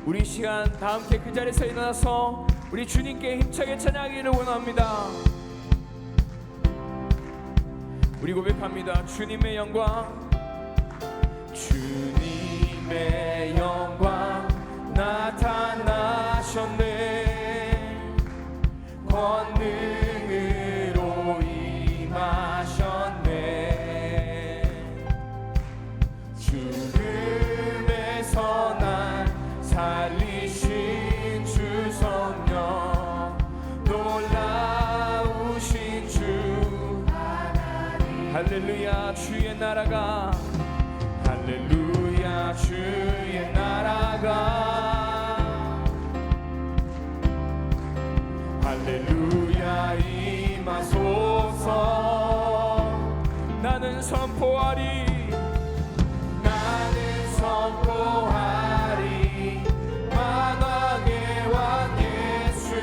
우리 시간 다 함께 그 자리에서 일어나서 우리 주님께 힘차게 찬양하기를 원합니다. 우리 고백합니다. 주님의 영광, 주님의 영광 나타나셨네. 권능으로 임하셨네. 죽음에서 날 살리신 주 성령, 놀라우신 주 하나님. 할렐루야. 주의 나라가, 할렐루야. 주의 나라가, 할렐루야. 임하소서. 나는 선포하리, 나는 선포하리. 만왕의 왕 예수.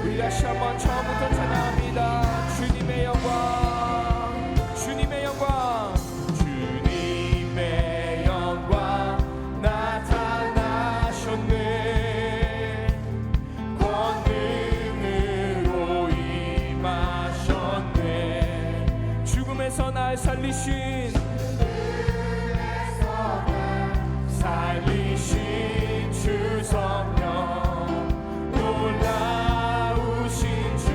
우리 다시 한번 처음부터 찬양합니다. 주님의 영광, 주님의 영광, 주님의 영광 나타나셨네. 권능으로 임하셨네. 죽음에서 날 살리신, 살리신 주 성령, 놀라우신 주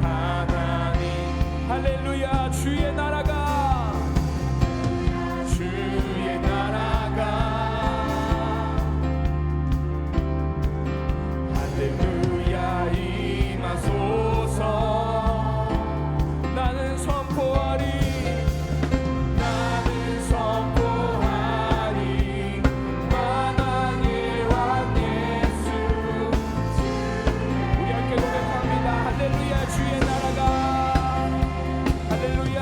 하나님. 할렐루야. 주의 나라가, 주의 나라가, 할렐루야. 임하소서. 나는 선포하리, 나는 선포하리. 만왕의 왕 예수. 우리 함께 고백합니다. 할렐루야. 주의 나라가, 할렐루야.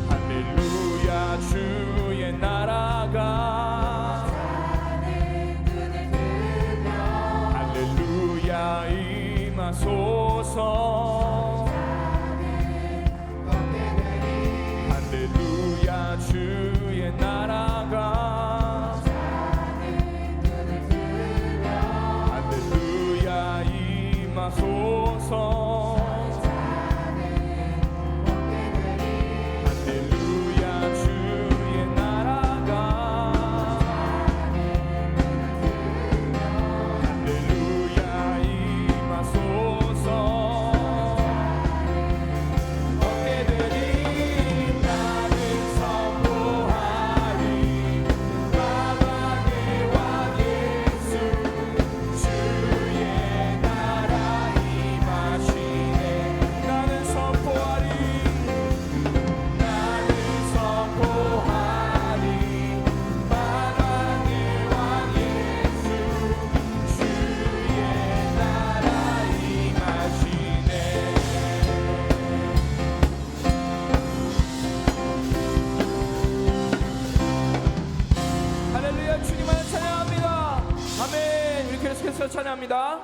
할렐루야. 주의 나라가, 할렐루야. 임하소서. 할렐루야. 주의 나라가, 할렐루야. 임하소서. 할렐루야. 주의 나라가, 할렐루야. 임하소서. 어깨들이 나는 선포하리. 만왕의 왕 예수. 주의 나라 임하시네. 나는 선포하리, 나는 선포하리. 만왕의 왕 예수. 주의 나라 임하시네. 할렐루야. 주님을 찬양합니다. 아멘. 우리 계속해서 찬양합니다.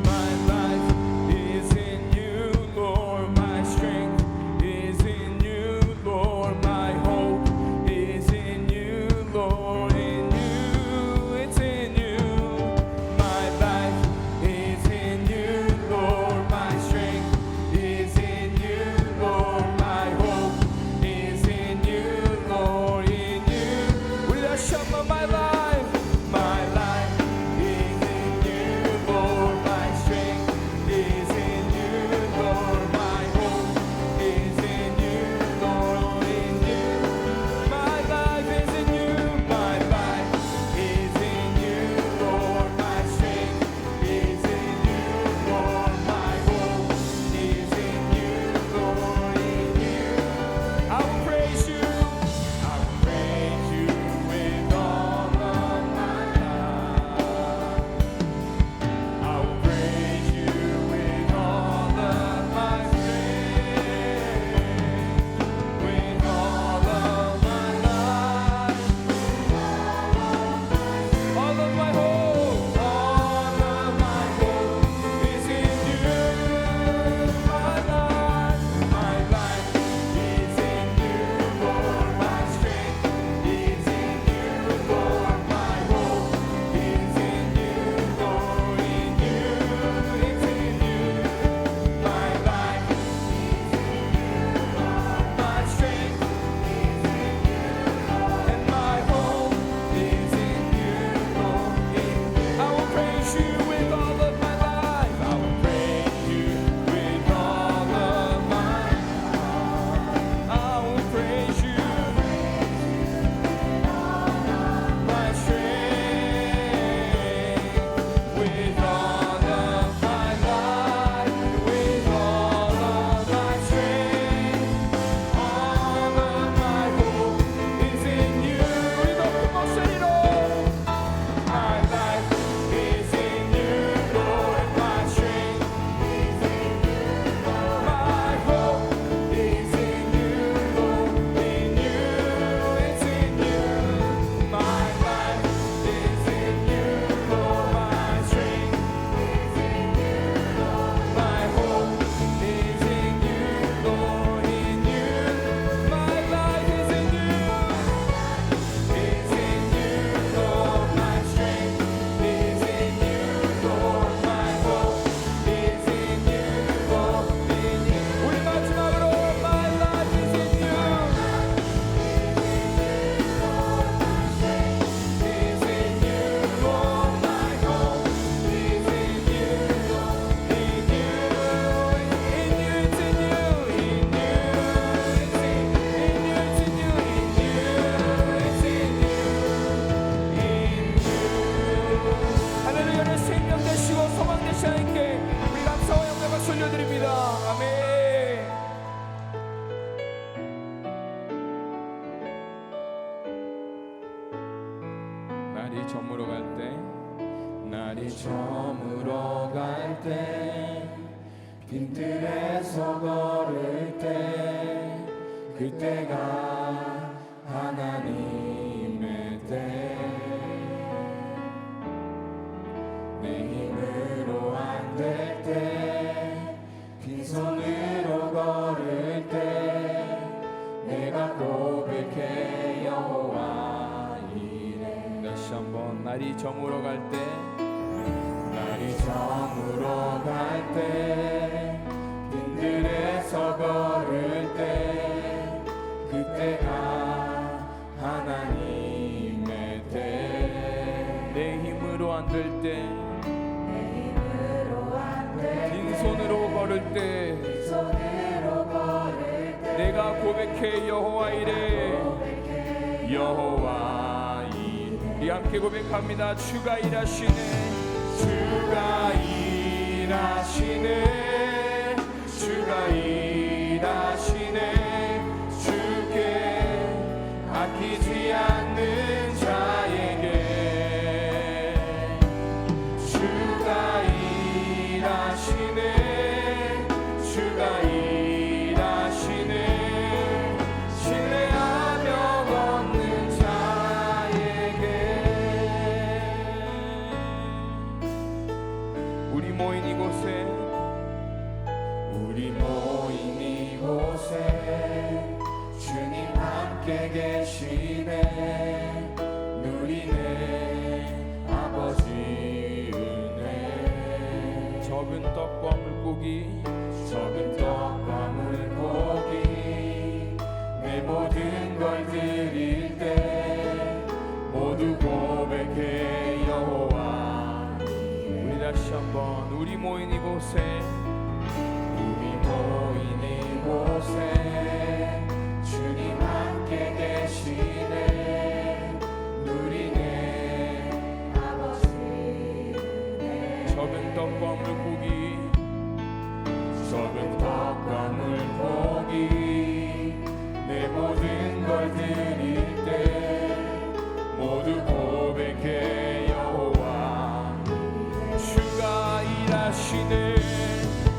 My life is in you, Lord. My strength is in you, Lord. My hope is in you, Lord. In you, it's in you. My life is in you, Lord. My strength is in you, Lord. My hope is in you, Lord. In you. 우리 다시 한번 올려드립니다. 아멘. 날이 저물어 갈 때, 날이 저물어 갈 때, 빈들에서 걸을 때, 그때가 하나님의 때. 내 힘으로 안 될 때, 빈손으로 걸을 때, 내가 고백해 여호와 이래. 다시 한번. 날이 저물어 갈 때, 날이 저물어 갈 때, 빈들에서 걸을 때, 그때가 하나님의 때. 내 힘으로 안 될 때, 빈손으로 걸을 때, 내가 고백해 여호와 이래. 여호와 이래. 우리 함께 고백합니다. 주가 일하시네, 주가 일하시네, 주가 일하시네. 주께 아끼지 않는 자에게 주가 일하시네, 주가 일하시네. 신뢰하며 걷는 자에게. 우리 모인 이곳에, 우리 모인 이곳에 주님 함께 계시네. 누리네 아버지 은혜. 적은 떡과 물고기, 적은 떡과 물고기, 내 모든 걸 드릴 때 모두 고백해 여호와. 우리 다시 한번. 우리 모인 이곳에, 우리 모인 이곳에 주님 함께 계시네. 누리네 아버지 은혜. 적은 떡과 물고기, 적은 떡과 물고기, 내 모든 걸 드릴 때 모두 고백해 여호와. 주가 일하시네,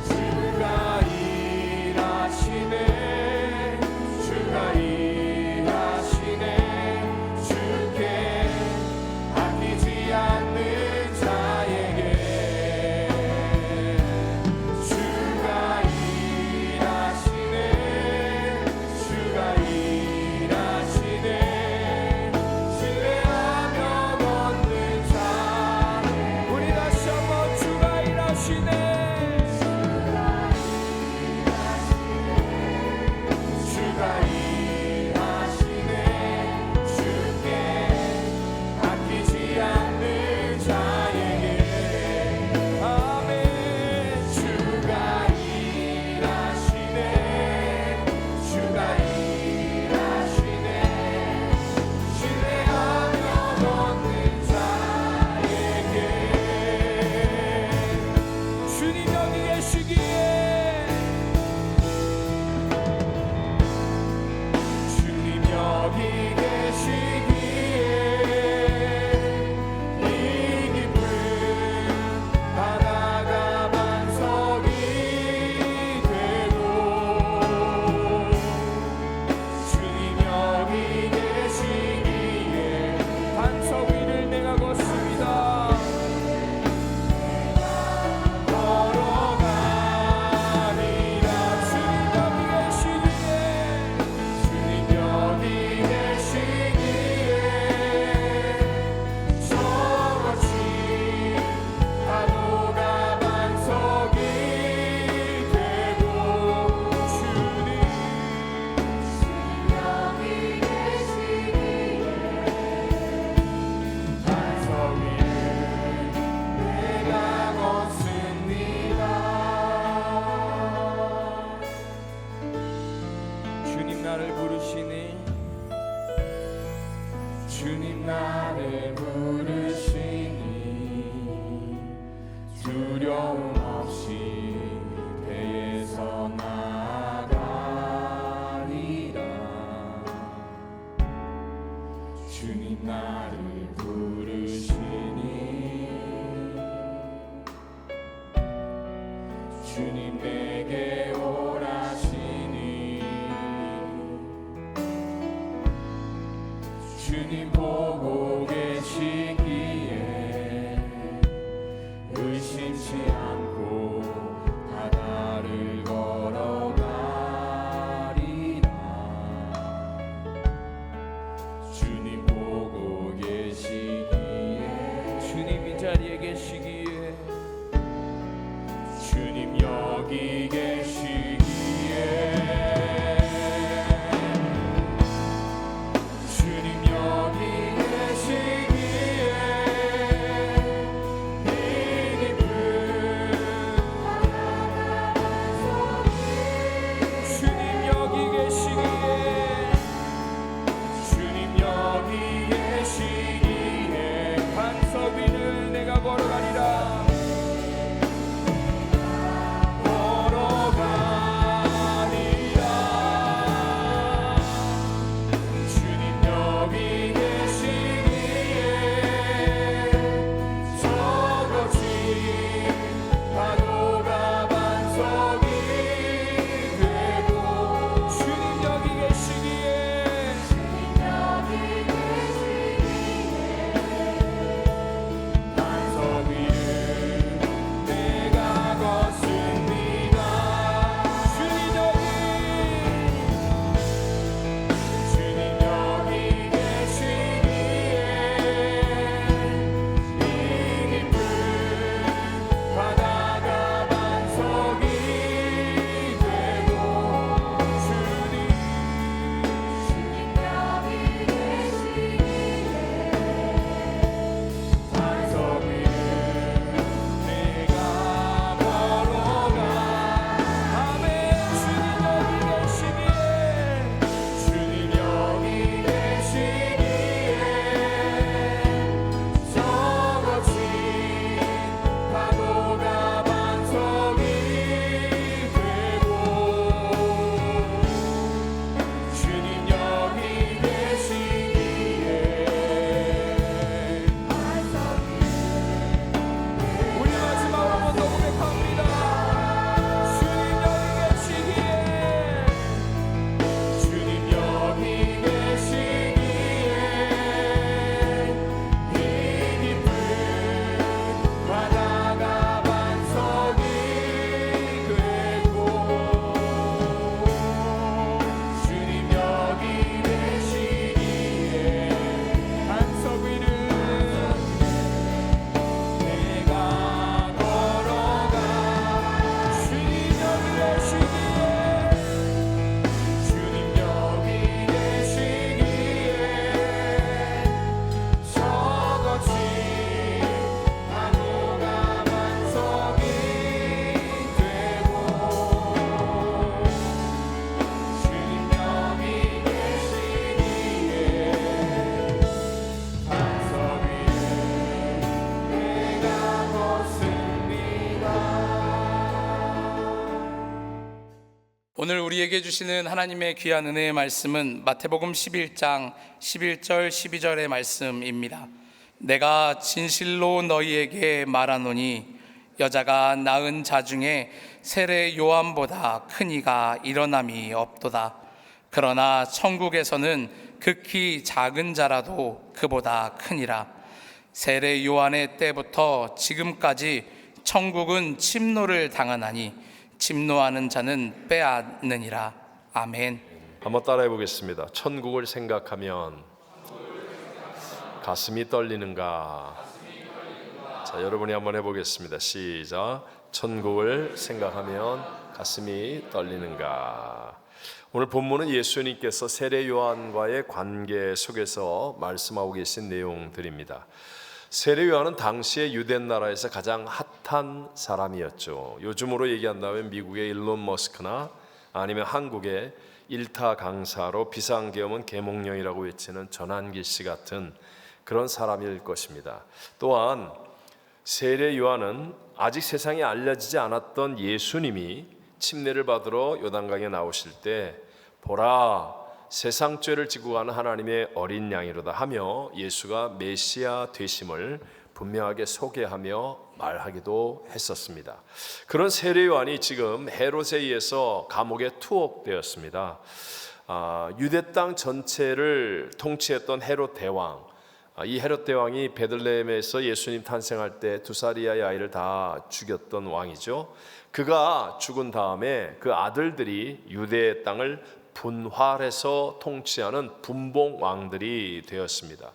주가 일하시네, 주가 일하시네. 주께 아끼지 않는 자에게 주가 일하시네, 주가 일하시네. 신뢰하며 걷는 자에게. 우리 다시 한번. 주가 일하시네, 주가 일하시네. 주께 아끼지 않는 자에게. 아멘. 주가 일하시네, 주가 일하시네. 신뢰하며 걷는 자에게. 주님 여기 계시기에, 주님 여기 계시기에 이 깊은 바다가 반석이 되고, 주님 여기 계시기에 반석 위를 내가 걷습니다. 걸어가리라. 주님 여기 계시기에, 주님 여기 계시기에 저같이 파도가 반석이 되고, 주님 여기 계시기에 반석 위를 내가 걷습니다. 주님 나를 부르시니, 주님 나를 부르시니 두려움 없이 주님 내게 오라시니 주님 보고 계시기에 의심치 않고 바다를 걸어가리라. 주님 보고 계시기에 주님 이 자리에 계시기에 주님 여기 계시기에 주님 여기 계시기에 이 깊은 주님 여기 계시기에 주님 여기 계시기에 반석 위를 내가 걸어가리라. 오늘 우리에게 주시는 하나님의 귀한 은혜의 말씀은 마태복음 11장 11절 12절의 말씀입니다. 내가 진실로 너희에게 말하노니 여자가 낳은 자 중에 세례 요한보다 큰 이가 일어남이 없도다. 그러나 천국에서는 극히 작은 자라도 그보다 크니라. 세례 요한의 때부터 지금까지 천국은 침노를 당하나니 침노하는 자는 빼앗느니라. 아멘. 한번 따라해 보겠습니다. 천국을 생각하면 가슴이 떨리는가? 자, 여러분이 한번 해보겠습니다. 시작. 천국을 생각하면 가슴이 떨리는가? 오늘 본문은 예수님께서 세례 요한과의 관계 속에서 말씀하고 계신 내용들입니다. 세례 요한은 당시의 유대 나라에서 가장 핫한 사람이었죠. 요즘으로 얘기한다면 미국의 일론 머스크나 아니면 한국의 일타 강사로 비상계엄은 계몽령이라고 외치는 전한길 씨 같은 그런 사람일 것입니다. 또한 세례 요한은 아직 세상에 알려지지 않았던 예수님이 침례를 받으러 요단강에 나오실 때 보라 세상 죄를 지고 가는 하나님의 어린 양이로다 하며 예수가 메시아 되심을 분명하게 소개하며 말하기도 했었습니다. 그런 세례 요한이 지금 헤롯에 의해서 감옥에 투옥되었습니다. 유대 땅 전체를 통치했던 헤롯 대왕, 이 헤롯 대왕이 베들레헴에서 예수님 탄생할 때 2살 이하의 아이를 다 죽였던 왕이죠. 그가 죽은 다음에 그 아들들이 유대 땅을 분할해서 통치하는 분봉 왕들이 되었습니다.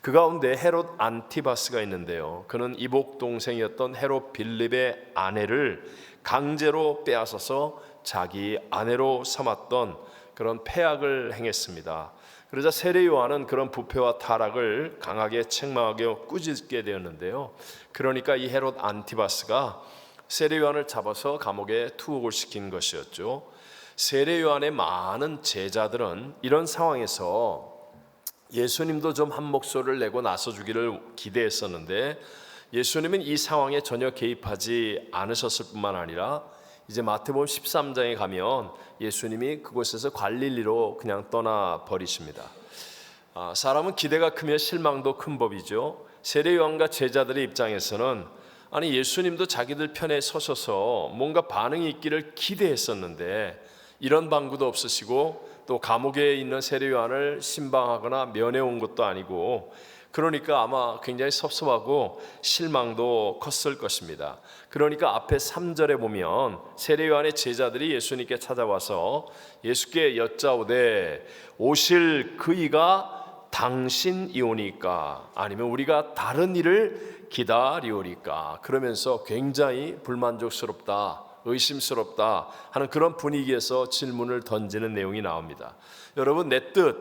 그 가운데 헤롯 안티바스가 있는데요. 그는 이복 동생이었던 헤롯 빌립의 아내를 강제로 빼앗아서 자기 아내로 삼았던 그런 패악을 행했습니다. 그러자 세례 요한은 그런 부패와 타락을 강하게 책망하게 꾸짖게 되었는데요. 그러니까 이 헤롯 안티바스가 세례 요한을 잡아서 감옥에 투옥을 시킨 것이었죠. 세례 요한의 많은 제자들은 이런 상황에서 예수님도 좀 한 목소리를 내고 나서주기를 기대했었는데 예수님은 이 상황에 전혀 개입하지 않으셨을 뿐만 아니라 이제 마태복음 13장에 가면 예수님이 그곳에서 갈릴리로 그냥 떠나 버리십니다. 사람은 기대가 크면 실망도 큰 법이죠. 세례 요한과 제자들의 입장에서는 아니 예수님도 자기들 편에 서셔서 뭔가 반응이 있기를 기대했었는데 이런 방구도 없으시고 또 감옥에 있는 세례 요한을 신방하거나 면회 온 것도 아니고 그러니까 아마 굉장히 섭섭하고 실망도 컸을 것입니다. 그러니까 앞에 3절에 보면 세례 요한의 제자들이 예수님께 찾아와서 예수께 여짜오되 오실 그이가 당신이오니까 아니면 우리가 다른 일을 기다리오리까 그러면서 굉장히 불만족스럽다 의심스럽다 하는 그런 분위기에서 질문을 던지는 내용이 나옵니다. 여러분 내 뜻,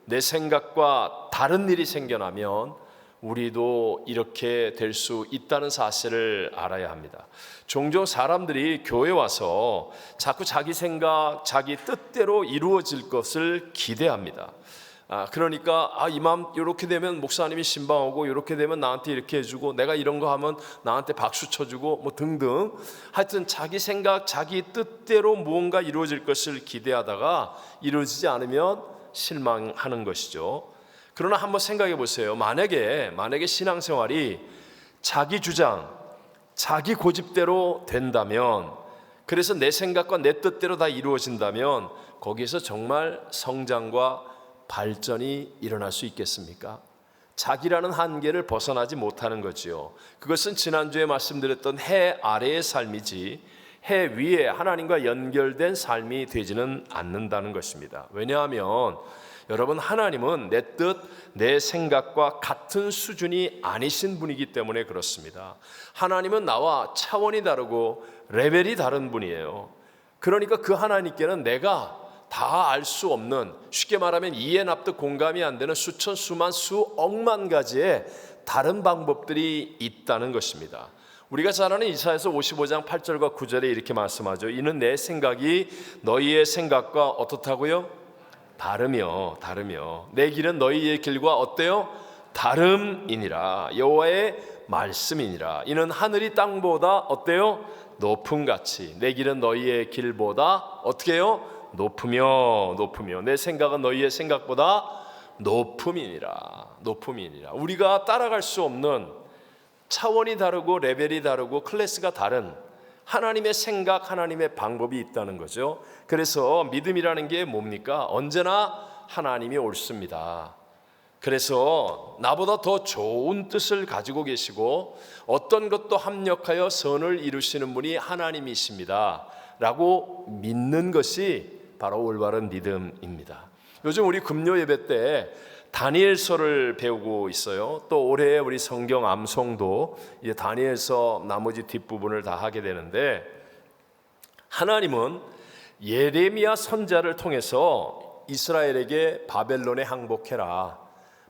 내 생각과 다른 일이 생겨나면 우리도 이렇게 될 수 있다는 사실을 알아야 합니다. 종종 사람들이 교회 와서 자꾸 자기 생각, 자기 뜻대로 이루어질 것을 기대합니다. 그러니까 이맘 이렇게 되면 목사님이 신방하고 이렇게 되면 나한테 이렇게 해주고 내가 이런 거 하면 나한테 박수 쳐주고 뭐 등등 하여튼 자기 생각 자기 뜻대로 무언가 이루어질 것을 기대하다가 이루어지지 않으면 실망하는 것이죠. 그러나 한번 생각해 보세요. 만약에 신앙생활이 자기 주장 자기 고집대로 된다면 그래서 내 생각과 내 뜻대로 다 이루어진다면 거기에서 정말 성장과 발전이 일어날 수 있겠습니까? 자기라는 한계를 벗어나지 못하는 거지요. 그것은 지난주에 말씀드렸던 해 아래의 삶이지 해 위에 하나님과 연결된 삶이 되지는 않는다는 것입니다. 왜냐하면 여러분 하나님은 내 뜻, 내 생각과 같은 수준이 아니신 분이기 때문에 그렇습니다. 하나님은 나와 차원이 다르고 레벨이 다른 분이에요. 그러니까 그 하나님께는 내가 다 알 수 없는 쉽게 말하면 이해 납득 공감이 안 되는 수천 수만 수억만 가지의 다른 방법들이 있다는 것입니다. 우리가 잘 아는 이사야서 55장 8절과 9절에 이렇게 말씀하죠. 이는 내 생각이 너희의 생각과 어떻다고요? 다르며 내 길은 너희의 길과 어때요? 다름이니라. 여호와의 말씀이니라. 이는 하늘이 땅보다 어때요? 높음같이 내 길은 너희의 길보다 어떻게 해요? 높으며 내 생각은 너희의 생각보다 높음이니라. 우리가 따라갈 수 없는 차원이 다르고 레벨이 다르고 클래스가 다른 하나님의 생각, 하나님의 방법이 있다는 거죠. 그래서 믿음이라는 게 뭡니까? 언제나 하나님이 옳습니다. 그래서 나보다 더 좋은 뜻을 가지고 계시고 어떤 것도 합력하여 선을 이루시는 분이 하나님이십니다 라고 믿는 것이 바로 올바른 믿음입니다. 요즘 우리 금요 예배 때 다니엘서를 배우고 있어요. 또 올해 우리 성경 암송도 이제 다니엘서 나머지 뒷부분을 다 하게 되는데 하나님은 예레미야 선지자를 통해서 이스라엘에게 바벨론에 항복해라.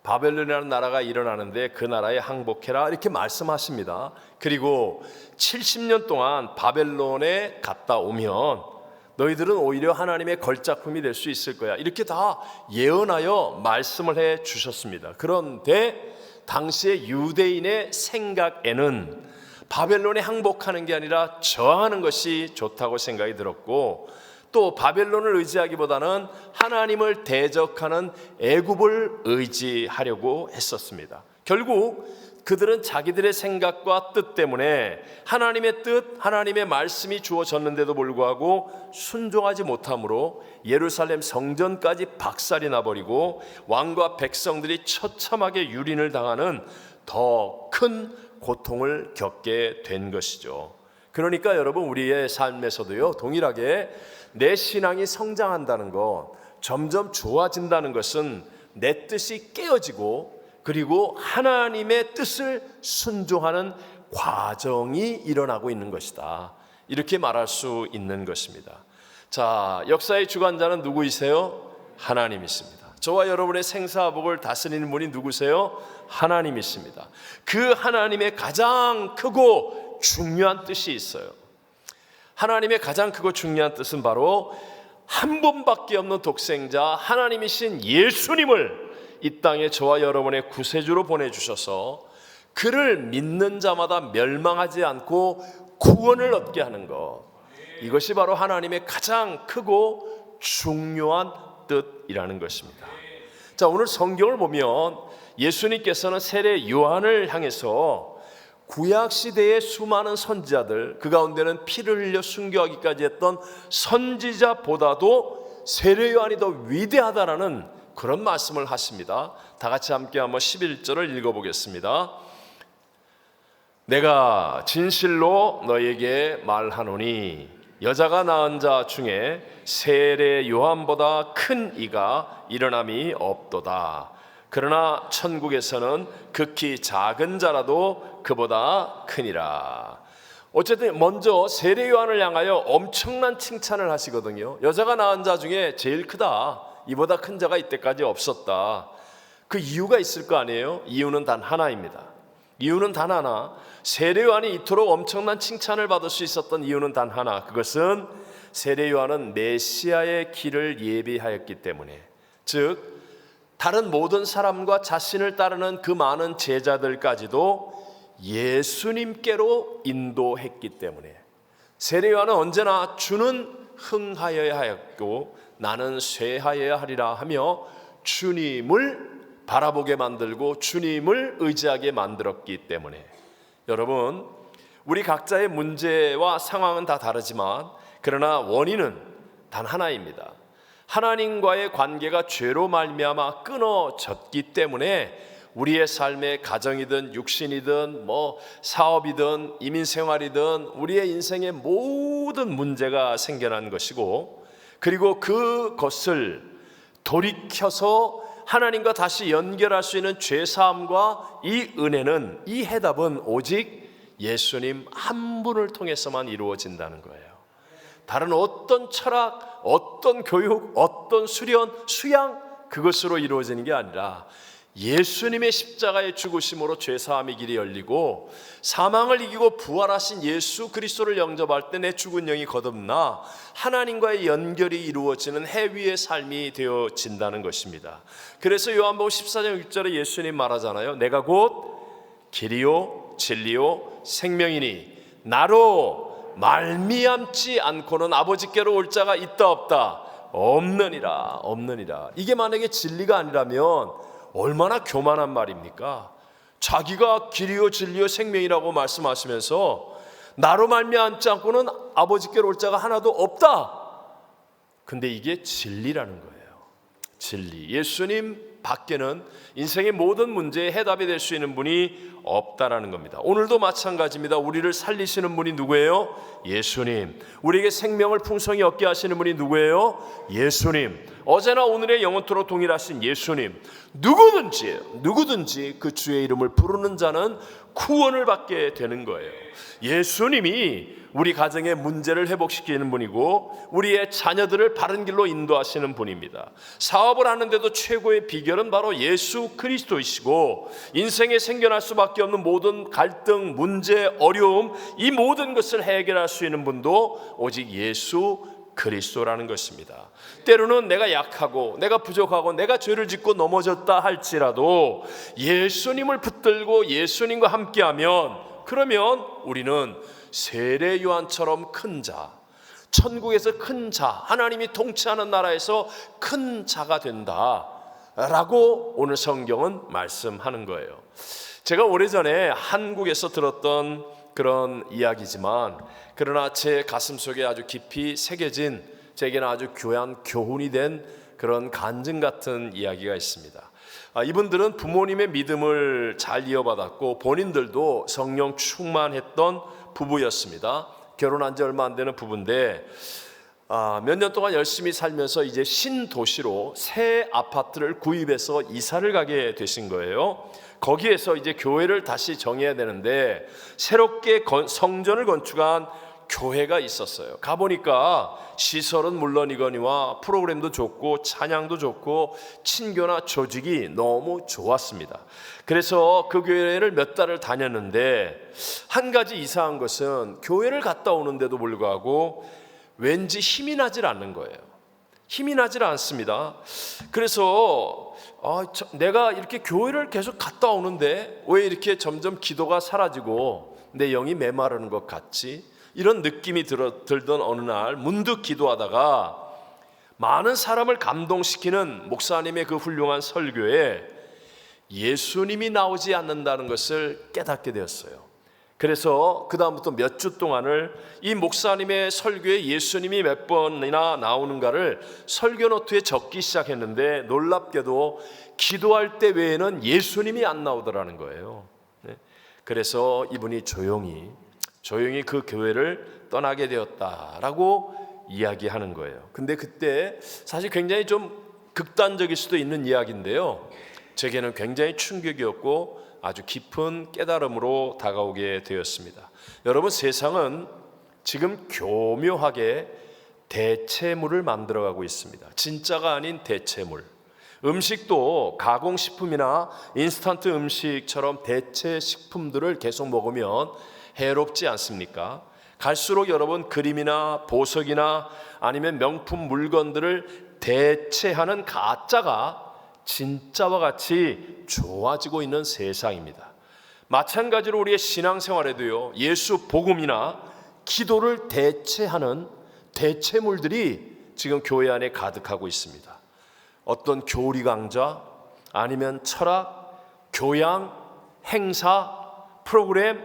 바벨론이라는 나라가 일어나는데 그 나라에 항복해라 이렇게 말씀하십니다. 그리고 70년 동안 바벨론에 갔다 오면 너희들은 오히려 하나님의 걸작품이 될 수 있을 거야 이렇게 다 예언하여 말씀을 해 주셨습니다. 그런데 당시의 유대인의 생각에는 바벨론에 항복하는 게 아니라 저항하는 것이 좋다고 생각이 들었고 또 바벨론을 의지하기보다는 하나님을 대적하는 애굽을 의지하려고 했었습니다. 결국 그들은 자기들의 생각과 뜻 때문에 하나님의 뜻, 하나님의 말씀이 주어졌는데도 불구하고 순종하지 못함으로 예루살렘 성전까지 박살이 나버리고 왕과 백성들이 처참하게 유린을 당하는 더 큰 고통을 겪게 된 것이죠. 그러니까 여러분, 우리의 삶에서도요, 동일하게 내 신앙이 성장한다는 것, 점점 좋아진다는 것은 내 뜻이 깨어지고 그리고 하나님의 뜻을 순종하는 과정이 일어나고 있는 것이다, 이렇게 말할 수 있는 것입니다. 자, 역사의 주관자는 누구이세요? 하나님이십니다. 저와 여러분의 생사복을 다스리는 분이 누구세요? 하나님이십니다. 그 하나님의 가장 크고 중요한 뜻이 있어요. 하나님의 가장 크고 중요한 뜻은 바로 한 분밖에 없는 독생자 하나님이신 예수님을 이 땅에 저와 여러분의 구세주로 보내주셔서 그를 믿는 자마다 멸망하지 않고 구원을 얻게 하는 것, 이것이 바로 하나님의 가장 크고 중요한 뜻이라는 것입니다. 자, 오늘 성경을 보면 예수님께서는 세례 요한을 향해서 구약시대의 수많은 선지자들, 그 가운데는 피를 흘려 순교하기까지 했던 선지자보다도 세례 요한이 더 위대하다라는 그런 말씀을 하십니다. 다 같이 함께 한번 11절을 읽어보겠습니다. 내가 진실로 너에게 말하노니 여자가 낳은 자 중에 세례 요한보다 큰 이가 일어남이 없도다. 그러나 천국에서는 극히 작은 자라도 그보다 크니라. 어쨌든 먼저 세례 요한을 향하여 엄청난 칭찬을 하시거든요. 여자가 낳은 자 중에 제일 크다, 이보다 큰 자가 이때까지 없었다. 그 이유가 있을 거 아니에요? 이유는 단 하나입니다. 이유는 단 하나. 세례 요한이 이토록 엄청난 칭찬을 받을 수 있었던 이유는 단 하나. 그것은 세례 요한은 메시아의 길을 예비하였기 때문에, 즉 다른 모든 사람과 자신을 따르는 그 많은 제자들까지도 예수님께로 인도했기 때문에, 세례 요한은 언제나 주는 흥하여야 하였고 나는 쇠하여야 하리라 하며 주님을 바라보게 만들고 주님을 의지하게 만들었기 때문에, 여러분, 우리 각자의 문제와 상황은 다 다르지만 그러나 원인은 단 하나입니다. 하나님과의 관계가 죄로 말미암아 끊어졌기 때문에 우리의 삶의 가정이든 육신이든 사업이든 이민생활이든 우리의 인생의 모든 문제가 생겨난 것이고, 그리고 그것을 돌이켜서 하나님과 다시 연결할 수 있는 죄사함과 이 은혜는, 이 해답은 오직 예수님 한 분을 통해서만 이루어진다는 거예요. 다른 어떤 철학, 어떤 교육, 어떤 수련, 수양, 그것으로 이루어지는 게 아니라 예수님의 십자가의 죽으심으로 죄사함의 길이 열리고 사망을 이기고 부활하신 예수 그리스도를 영접할 때 내 죽은 영이 거듭나 하나님과의 연결이 이루어지는 해 위의 삶이 되어진다는 것입니다. 그래서 요한복음 14장 6절에 예수님 말하잖아요. 내가 곧 길이요 진리요 생명이니 나로 말미암지 않고는 아버지께로 올 자가 있다 없다? 없느니라. 없느니라. 이게 만약에 진리가 아니라면 얼마나 교만한 말입니까? 자기가 길이요 진리요 생명이라고 말씀하시면서 나로 말미암지 않고는 아버지께로 올 자가 하나도 없다. 근데 이게 진리라는 거예요. 진리. 예수님 밖에는 인생의 모든 문제에 해답이 될 수 있는 분이 없다라는 겁니다. 오늘도 마찬가지입니다. 우리를 살리시는 분이 누구예요? 예수님. 우리에게 생명을 풍성히 얻게 하시는 분이 누구예요? 예수님. 어제나 오늘의 영원토록 동일하신 예수님. 누구든지 그 주의 이름을 부르는 자는 구원을 받게 되는 거예요. 예수님이 우리 가정의 문제를 회복시키는 분이고 우리의 자녀들을 바른 길로 인도하시는 분입니다. 사업을 하는데도 최고의 비결은 바로 예수 그리스도이시고, 인생에 생겨날 수밖에 없는 모든 갈등, 문제, 어려움, 이 모든 것을 해결할 수 있는 분도 오직 예수 그리스도라는 것입니다. 때로는 내가 약하고 내가 부족하고 내가 죄를 짓고 넘어졌다 할지라도 예수님을 붙들고 예수님과 함께하면, 그러면 우리는 세례 요한처럼 큰 자, 천국에서 큰 자, 하나님이 통치하는 나라에서 큰 자가 된다라고 오늘 성경은 말씀하는 거예요. 제가 오래전에 한국에서 들었던 그런 이야기지만 그러나 제 가슴속에 아주 깊이 새겨진, 제게는 아주 귀한 교훈이 된 그런 간증 같은 이야기가 있습니다. 이분들은 부모님의 믿음을 잘 이어받았고 본인들도 성령 충만했던 부부였습니다. 결혼한 지 얼마 안 되는 부부인데 몇 년 동안 열심히 살면서 이제 신도시로 새 아파트를 구입해서 이사를 가게 되신 거예요. 거기에서 이제 교회를 다시 정해야 되는데 새롭게 성전을 건축한 교회가 있었어요. 가보니까 시설은 물론이거니와 프로그램도 좋고 찬양도 좋고 친교나 조직이 너무 좋았습니다. 그래서 그 교회를 몇 달을 다녔는데 한 가지 이상한 것은 교회를 갔다 오는데도 불구하고 왠지 힘이 나질 않는 거예요. 힘이 나질 않습니다. 그래서 내가 이렇게 교회를 계속 갔다 오는데 왜 이렇게 점점 기도가 사라지고 내 영이 메마르는 것 같지? 이런 느낌이 들던 어느 날 문득 기도하다가 많은 사람을 감동시키는 목사님의 그 훌륭한 설교에 예수님이 나오지 않는다는 것을 깨닫게 되었어요. 그래서 그 다음부터 몇 주 동안을 이 목사님의 설교에 예수님이 몇 번이나 나오는가를 설교 노트에 적기 시작했는데 놀랍게도 기도할 때 외에는 예수님이 안 나오더라는 거예요. 그래서 이분이 조용히 그 교회를 떠나게 되었다라고 이야기하는 거예요. 근데 그때 사실 굉장히 좀 극단적일 수도 있는 이야기인데요, 제게는 굉장히 충격이었고 아주 깊은 깨달음으로 다가오게 되었습니다. 여러분, 세상은 지금 교묘하게 대체물을 만들어가고 있습니다. 진짜가 아닌 대체물. 음식도 가공식품이나 인스턴트 음식처럼 대체 식품들을 계속 먹으면 해롭지 않습니까? 갈수록 여러분 그림이나 보석이나 아니면 명품 물건들을 대체하는 가짜가 진짜와 같이 좋아지고 있는 세상입니다. 마찬가지로 우리의 신앙생활에도요, 예수 복음이나 기도를 대체하는 대체물들이 지금 교회 안에 가득하고 있습니다. 어떤 교리 강좌, 아니면 철학, 교양, 행사, 프로그램,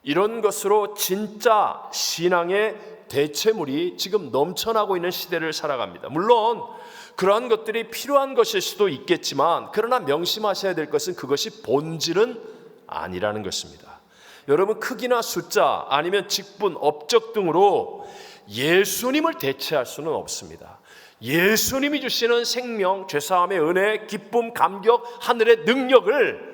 이런 것으로 진짜 신앙의 대체물이 지금 넘쳐나고 있는 시대를 살아갑니다. 물론 그러한 것들이 필요한 것일 수도 있겠지만 그러나 명심하셔야 될 것은 그것이 본질은 아니라는 것입니다. 여러분, 크기나 숫자 아니면 직분, 업적 등으로 예수님을 대체할 수는 없습니다. 예수님이 주시는 생명, 죄사함의 은혜, 기쁨, 감격, 하늘의 능력을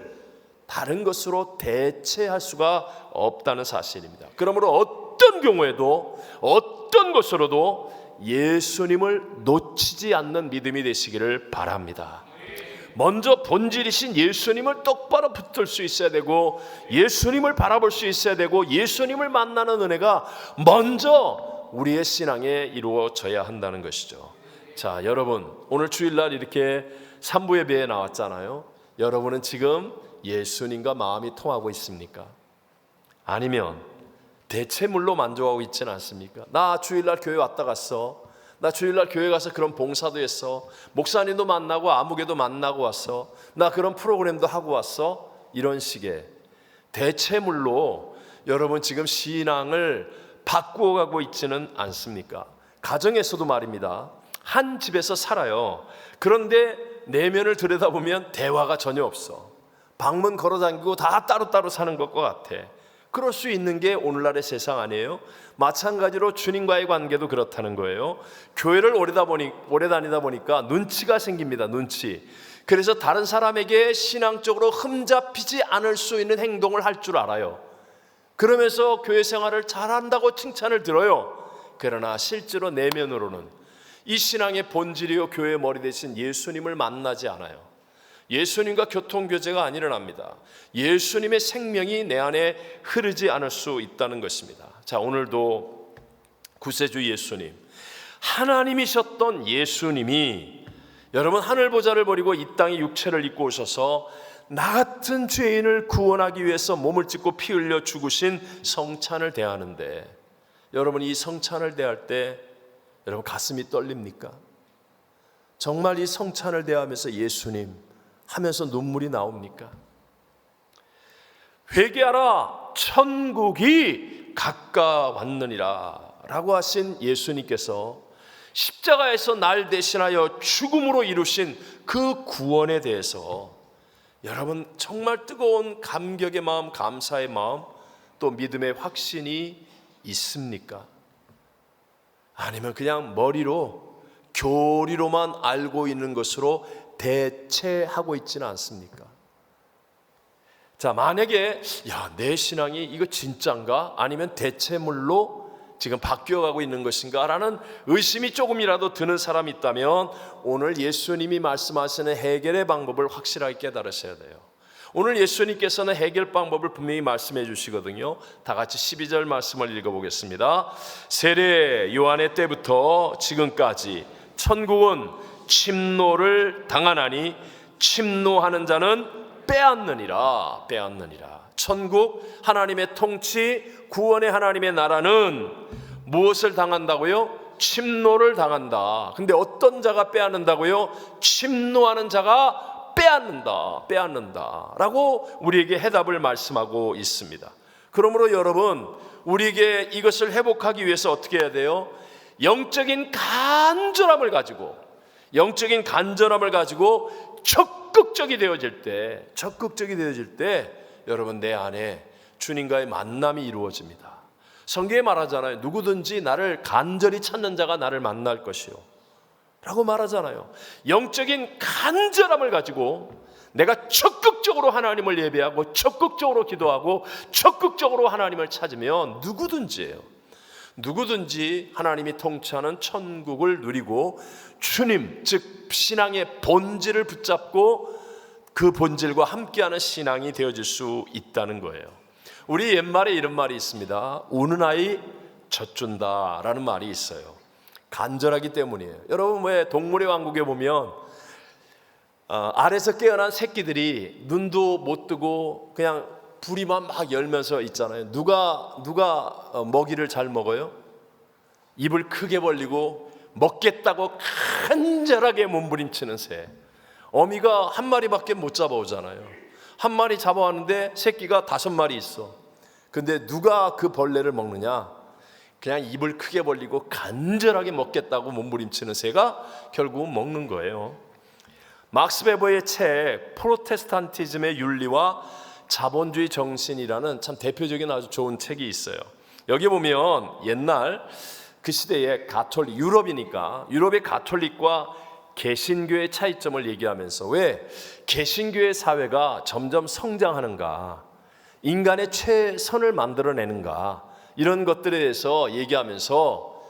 다른 것으로 대체할 수가 없다는 사실입니다. 그러므로 어떤 경우에도 어떤 것으로도 예수님을 놓치지 않는 믿음이 되시기를 바랍니다. 먼저 본질이신 예수님을 똑바로 붙들 수 있어야 되고 예수님을 바라볼 수 있어야 되고 예수님을 만나는 은혜가 먼저 우리의 신앙에 이루어져야 한다는 것이죠. 자, 여러분, 오늘 주일날 이렇게 산부 예배에 나왔잖아요. 여러분은 지금 예수님과 마음이 통하고 있습니까? 아니면 대체물로 만족하고 있지는 않습니까? 나 주일날 교회 왔다 갔어. 나 주일날 교회 가서 그런 봉사도 했어. 목사님도 만나고 아무개도 만나고 왔어. 나 그런 프로그램도 하고 왔어. 이런 식의 대체물로 여러분 지금 신앙을 바꾸어 가고 있지는 않습니까? 가정에서도 말입니다. 한 집에서 살아요. 그런데 내면을 들여다보면 대화가 전혀 없어. 방문 걸어다니고 다 따로따로 사는 것과 같아. 그럴 수 있는 게 오늘날의 세상 아니에요? 마찬가지로 주님과의 관계도 그렇다는 거예요. 교회를 오래 다니다 보니까 눈치가 생깁니다. 눈치. 그래서 다른 사람에게 신앙적으로 흠잡히지 않을 수 있는 행동을 할 줄 알아요. 그러면서 교회 생활을 잘한다고 칭찬을 들어요. 그러나 실제로 내면으로는 이 신앙의 본질이요 교회의 머리 대신 예수님을 만나지 않아요. 예수님과 교통교제가 안 일어납니다. 예수님의 생명이 내 안에 흐르지 않을 수 있다는 것입니다. 자, 오늘도 구세주 예수님, 하나님이셨던 예수님이 여러분 하늘 보좌를 버리고 이 땅에 육체를 입고 오셔서 나 같은 죄인을 구원하기 위해서 몸을 찢고 피 흘려 죽으신 성찬을 대하는데, 여러분 이 성찬을 대할 때 여러분 가슴이 떨립니까? 정말 이 성찬을 대하면서 예수님 하면서 눈물이 나옵니까? 회개하라, 천국이 가까웠느니라 라고 하신 예수님께서 십자가에서 날 대신하여 죽음으로 이루신 그 구원에 대해서 여러분 정말 뜨거운 감격의 마음, 감사의 마음, 또 믿음의 확신이 있습니까? 아니면 그냥 머리로 교리로만 알고 있는 것으로 대체하고 있지는 않습니까? 자, 만약에 내 신앙이 이거 진짠가? 아니면 대체물로 지금 바뀌어가고 있는 것인가? 라는 의심이 조금이라도 드는 사람이 있다면 오늘 예수님이 말씀하시는 해결의 방법을 확실하게 깨달으셔야 돼요. 오늘 예수님께서는 해결 방법을 분명히 말씀해 주시거든요. 다 같이 12절 말씀을 읽어보겠습니다. 세례 요한의 때부터 지금까지 천국은 침노를 당하나니 침노하는 자는 빼앗느니라. 천국, 하나님의 통치, 구원의 하나님의 나라는 무엇을 당한다고요? 침노를 당한다. 근데 어떤 자가 빼앗는다고요? 침노하는 자가 빼앗는다 라고 우리에게 해답을 말씀하고 있습니다. 그러므로 여러분, 우리에게 이것을 회복하기 위해서 어떻게 해야 돼요? 영적인 간절함을 가지고 적극적이 되어질 때 여러분 내 안에 주님과의 만남이 이루어집니다. 성경에 말하잖아요. 누구든지 나를 간절히 찾는 자가 나를 만날 것이요 라고 말하잖아요. 영적인 간절함을 가지고 내가 적극적으로 하나님을 예배하고 적극적으로 기도하고 적극적으로 하나님을 찾으면 누구든지 하나님이 통치하는 천국을 누리고 주님, 즉 신앙의 본질을 붙잡고 그 본질과 함께하는 신앙이 되어질 수 있다는 거예요. 우리 옛말에 이런 말이 있습니다. 우는 아이 젖준다 라는 말이 있어요. 간절하기 때문이에요. 여러분 왜 동물의 왕국에 보면 알에서 깨어난 새끼들이 눈도 못 뜨고 그냥 부리만 막 열면서 있잖아요. 누가 먹이를 잘 먹어요? 입을 크게 벌리고 먹겠다고 간절하게 몸부림치는 새. 어미가 한 마리밖에 못 잡아오잖아요. 한 마리 잡아왔는데 새끼가 5마리 있어. 근데 누가 그 벌레를 먹느냐? 그냥 입을 크게 벌리고 간절하게 먹겠다고 몸부림치는 새가 결국은 먹는 거예요. 막스 베버의 책 프로테스탄티즘의 윤리와 자본주의 정신이라는 참 대표적인 아주 좋은 책이 있어요. 여기 보면 옛날 그 시대의 가톨릭, 유럽의 가톨릭과 개신교의 차이점을 얘기하면서 왜 개신교의 사회가 점점 성장하는가, 인간의 최선을 만들어내는가, 이런 것들에 대해서 얘기하면서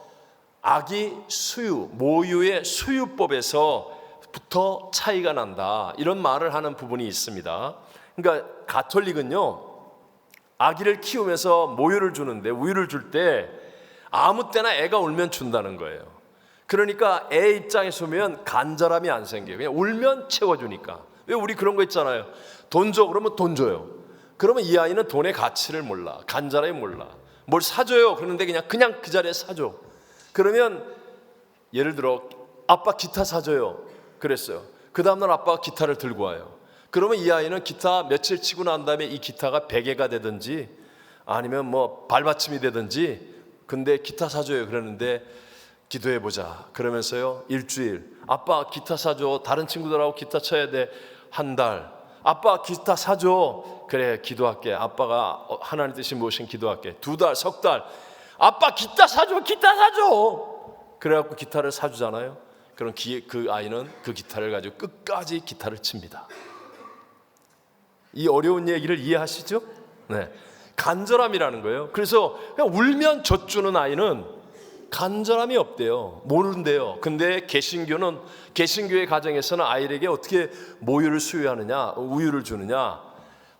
아기 수유, 모유의 수유법에서부터 차이가 난다, 이런 말을 하는 부분이 있습니다. 그러니까 가톨릭은요, 아기를 키우면서 모유를 주는데 우유를 줄 때 아무 때나 애가 울면 준다는 거예요. 그러니까 애 입장에서 보면 간절함이 안 생겨요. 그냥 울면 채워주니까. 왜 우리 그런 거 있잖아요. 돈 줘 그러면 돈 줘요. 그러면 이 아이는 돈의 가치를 몰라, 간절함이 몰라. 뭘 사줘요 그러는데 그냥 그 자리에 사줘. 그러면 예를 들어 아빠 기타 사줘요 그랬어요. 그 다음날 아빠가 기타를 들고 와요. 그러면 이 아이는 기타 며칠 치고 난 다음에 이 기타가 베개가 되든지 아니면 뭐 발받침이 되든지, 근데 기타 사줘요 그러는데 기도해보자 그러면서요, 일주일, 아빠 기타 사줘, 다른 친구들하고 기타 쳐야 돼, 한 달, 아빠 기타 사줘, 그래 기도할게, 아빠가 하나님 뜻이 무엇인 기도할게, 2달, 석 달, 아빠 기타 사줘 그래갖고 기타를 사주잖아요. 그럼 그 아이는 그 기타를 가지고 끝까지 기타를 칩니다. 이 어려운 얘기를 이해하시죠? 네, 간절함이라는 거예요. 그래서 그냥 울면 젖주는 아이는 간절함이 없대요. 모른대요. 근데 개신교의 가정에서는 아이에게 어떻게 모유를 수유하느냐, 우유를 주느냐,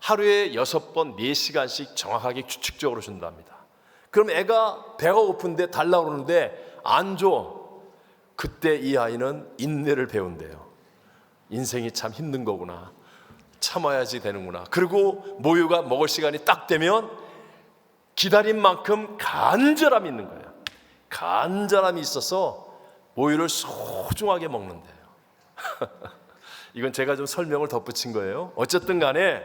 하루에 6번 4시간씩 정확하게 규칙적으로 준답니다. 그럼 애가 배가 고픈데 달라고 그러는데 안 줘. 그때 이 아이는 인내를 배운대요. 인생이 참 힘든 거구나, 참아야지 되는구나. 그리고 모유가 먹을 시간이 딱 되면 기다린 만큼 간절함이 있는 거예요. 간절함이 있어서 모유를 소중하게 먹는데요. 이건 제가 좀 설명을 덧붙인 거예요. 어쨌든 간에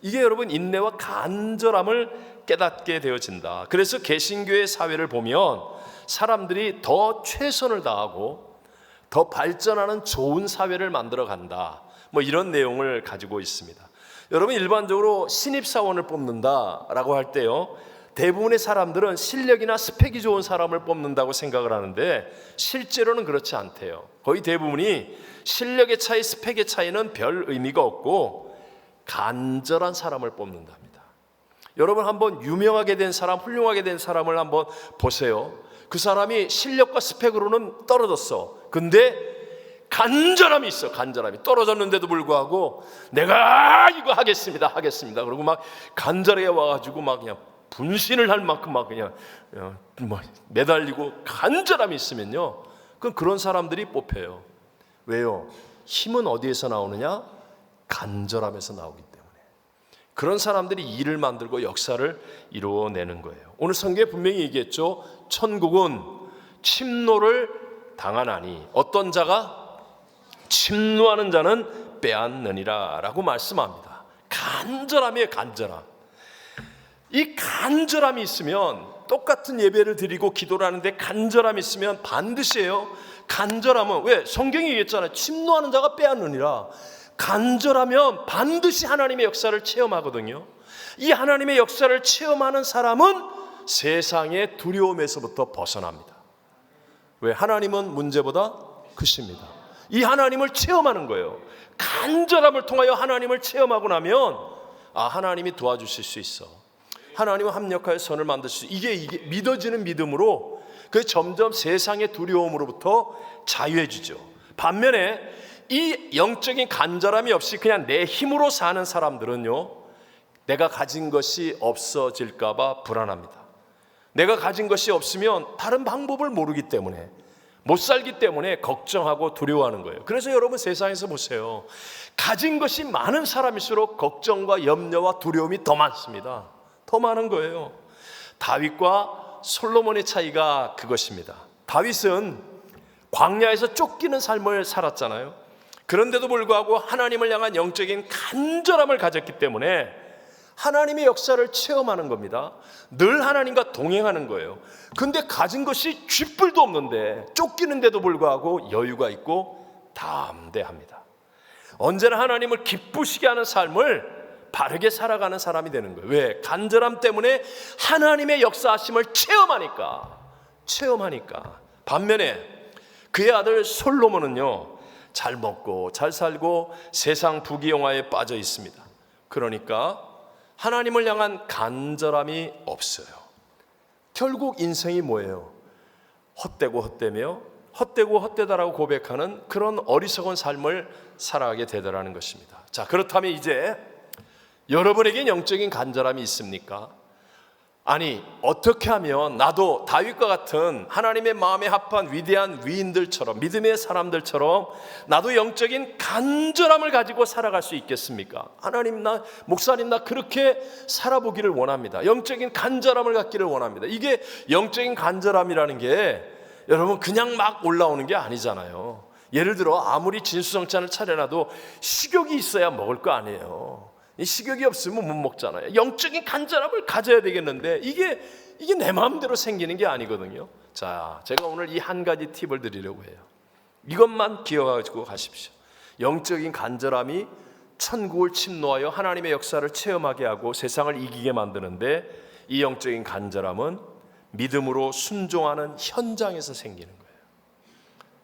이게 여러분 인내와 간절함을 깨닫게 되어진다. 그래서 개신교의 사회를 보면 사람들이 더 최선을 다하고 더 발전하는 좋은 사회를 만들어 간다. 뭐 이런 내용을 가지고 있습니다. 여러분 일반적으로 신입사원을 뽑는다라고 할 때요, 대부분의 사람들은 실력이나 스펙이 좋은 사람을 뽑는다고 생각을 하는데 실제로는 그렇지 않대요. 거의 대부분이 실력의 차이, 스펙의 차이는 별 의미가 없고 간절한 사람을 뽑는답니다. 여러분 한번 유명하게 된 사람, 훌륭하게 된 사람을 한번 보세요. 그 사람이 실력과 스펙으로는 떨어졌어. 근데 간절함이 있어. 간절함이 떨어졌는데도 불구하고 내가 이거 하겠습니다. 그리고 막 간절하게 와가지고 막 그냥 분신을 할 만큼 막 그냥 매달리고 간절함이 있으면요, 그런 사람들이 뽑혀요. 왜요? 힘은 어디에서 나오느냐? 간절함에서 나오기 때문에. 그런 사람들이 일을 만들고 역사를 이루어내는 거예요. 오늘 성경에 분명히 얘기했죠. 천국은 침노를 당하나니 어떤 자가? 침노하는 자는 빼앗느니라 라고 말씀합니다. 간절함이에요. 간절함. 이 간절함이 있으면, 똑같은 예배를 드리고 기도를 하는데 간절함이 있으면 반드시예요. 간절함은, 왜? 성경이 얘기했잖아요. 침노하는 자가 빼앗느니라. 간절하면 반드시 하나님의 역사를 체험하거든요. 이 하나님의 역사를 체험하는 사람은 세상의 두려움에서부터 벗어납니다. 왜? 하나님은 문제보다 크십니다. 이 하나님을 체험하는 거예요. 간절함을 통하여 하나님을 체험하고 나면 하나님이 도와주실 수 있어. 하나님은 합력하여 선을 만들 수 있어. 이게 믿어지는 믿음으로 그 점점 세상의 두려움으로부터 자유해지죠. 반면에 이 영적인 간절함이 없이 그냥 내 힘으로 사는 사람들은요, 내가 가진 것이 없어질까 봐 불안합니다. 내가 가진 것이 없으면 다른 방법을 모르기 때문에, 못 살기 때문에 걱정하고 두려워하는 거예요. 그래서 여러분 세상에서 보세요. 가진 것이 많은 사람일수록 걱정과 염려와 두려움이 더 많습니다. 더 많은 거예요. 다윗과 솔로몬의 차이가 그것입니다. 다윗은 광야에서 쫓기는 삶을 살았잖아요. 그런데도 불구하고 하나님을 향한 영적인 간절함을 가졌기 때문에 하나님의 역사를 체험하는 겁니다. 늘 하나님과 동행하는 거예요. 근데 가진 것이 쥐뿔도 없는데 쫓기는데도 불구하고 여유가 있고 담대합니다. 언제나 하나님을 기쁘시게 하는 삶을 바르게 살아가는 사람이 되는 거예요. 왜? 간절함 때문에 하나님의 역사하심을 체험하니까. 반면에 그의 아들 솔로몬은요, 잘 먹고 잘 살고 세상 부귀영화에 빠져 있습니다. 그러니까 하나님을 향한 간절함이 없어요. 결국 인생이 뭐예요? 헛되며 헛되고 헛되다라고 고백하는 그런 어리석은 삶을 살아가게 되더라는 것입니다. 자, 그렇다면 이제 여러분에겐 영적인 간절함이 있습니까? 아니, 어떻게 하면 나도 다윗과 같은 하나님의 마음에 합한 위대한 위인들처럼, 믿음의 사람들처럼 나도 영적인 간절함을 가지고 살아갈 수 있겠습니까? 하나님, 목사님, 나 그렇게 살아보기를 원합니다. 영적인 간절함을 갖기를 원합니다. 이게 영적인 간절함이라는 게 여러분 그냥 막 올라오는 게 아니잖아요. 예를 들어 아무리 진수성찬을 차려놔도 식욕이 있어야 먹을 거 아니에요. 이 식욕이 없으면 못 먹잖아요. 영적인 간절함을 가져야 되겠는데 이게 내 마음대로 생기는 게 아니거든요. 자, 제가 오늘 이 한 가지 팁을 드리려고 해요. 이것만 기억하고 가십시오. 영적인 간절함이 천국을 침노하여 하나님의 역사를 체험하게 하고 세상을 이기게 만드는데, 이 영적인 간절함은 믿음으로 순종하는 현장에서 생기는 거예요.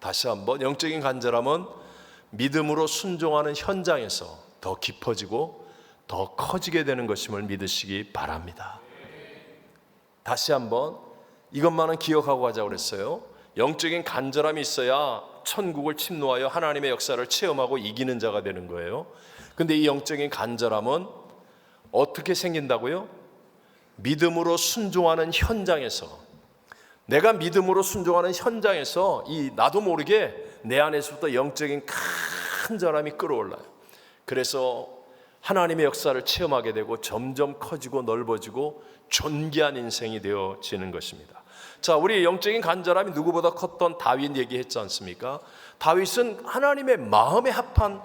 다시 한번, 영적인 간절함은 믿음으로 순종하는 현장에서 더 깊어지고 더 커지게 되는 것임을 믿으시기 바랍니다. 다시 한번 이것만은 기억하고 가자고 그랬어요. 영적인 간절함이 있어야 천국을 침노하여 하나님의 역사를 체험하고 이기는 자가 되는 거예요. 근데 이 영적인 간절함은 어떻게 생긴다고요? 믿음으로 순종하는 현장에서, 내가 믿음으로 순종하는 현장에서 나도 모르게 내 안에서부터 영적인 간절함이 끌어올라요. 그래서 하나님의 역사를 체험하게 되고 점점 커지고 넓어지고 존귀한 인생이 되어지는 것입니다. 자, 우리 영적인 간절함이 누구보다 컸던 다윗 얘기했지 않습니까? 다윗은 하나님의 마음에 합한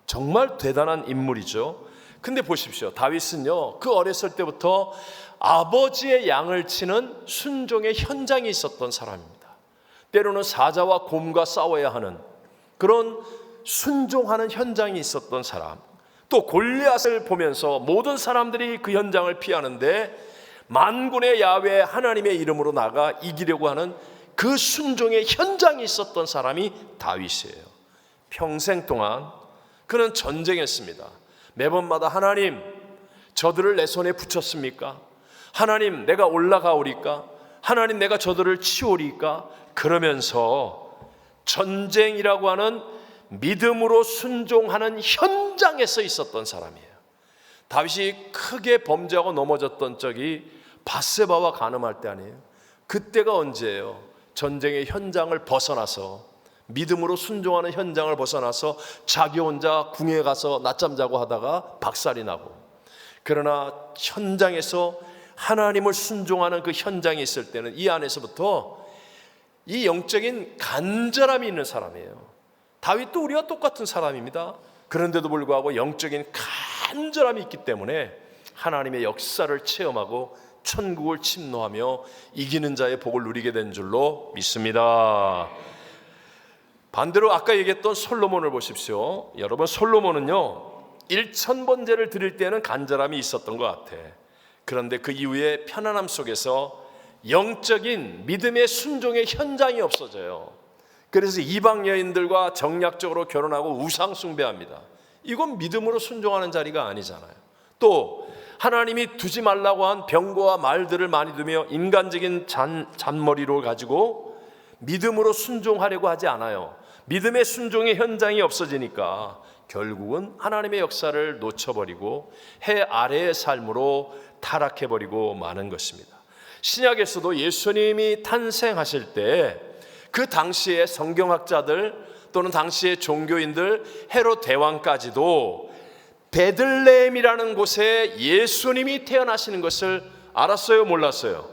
정말 대단한 인물이죠. 근데 보십시오. 다윗은요, 그 어렸을 때부터 아버지의 양을 치는 순종의 현장이 있었던 사람입니다. 때로는 사자와 곰과 싸워야 하는 그런 순종하는 현장이 있었던 사람. 또 골리앗을 보면서 모든 사람들이 그 현장을 피하는데 만군의 야훼 하나님의 이름으로 나가 이기려고 하는 그 순종의 현장이 있었던 사람이 다윗이에요. 평생 동안 그는 전쟁했습니다. 매번마다 하나님, 저들을 내 손에 붙였습니까? 하나님, 내가 올라가오리까? 하나님, 내가 저들을 치우리까? 그러면서 전쟁이라고 하는 믿음으로 순종하는 현장에서 있었던 사람이에요. 다윗이 크게 범죄하고 넘어졌던 적이 밧세바와 간음할 때 아니에요? 그때가 언제예요? 전쟁의 현장을 벗어나서, 믿음으로 순종하는 현장을 벗어나서 자기 혼자 궁에 가서 낮잠 자고 하다가 박살이 나고, 그러나 현장에서 하나님을 순종하는 그 현장에 있을 때는 이 안에서부터 이 영적인 간절함이 있는 사람이에요. 다윗도 우리와 똑같은 사람입니다. 그런데도 불구하고 영적인 간절함이 있기 때문에 하나님의 역사를 체험하고 천국을 침노하며 이기는 자의 복을 누리게 된 줄로 믿습니다. 반대로 아까 얘기했던 솔로몬을 보십시오. 여러분, 솔로몬은요 1000번제를 드릴 때는 간절함이 있었던 것 같아. 그런데 그 이후에 편안함 속에서 영적인 믿음의 순종의 현장이 없어져요. 그래서 이방 여인들과 정략적으로 결혼하고 우상 숭배합니다. 이건 믿음으로 순종하는 자리가 아니잖아요. 또 하나님이 두지 말라고 한 병거와 말들을 많이 두며 인간적인 잔머리로 가지고 믿음으로 순종하려고 하지 않아요. 믿음의 순종의 현장이 없어지니까 결국은 하나님의 역사를 놓쳐버리고 해 아래의 삶으로 타락해버리고 마는 것입니다. 신약에서도 예수님이 탄생하실 때 그 당시의 성경학자들 또는 당시의 종교인들, 헤롯 대왕까지도 베들레헴이라는 곳에 예수님이 태어나시는 것을 알았어요, 몰랐어요?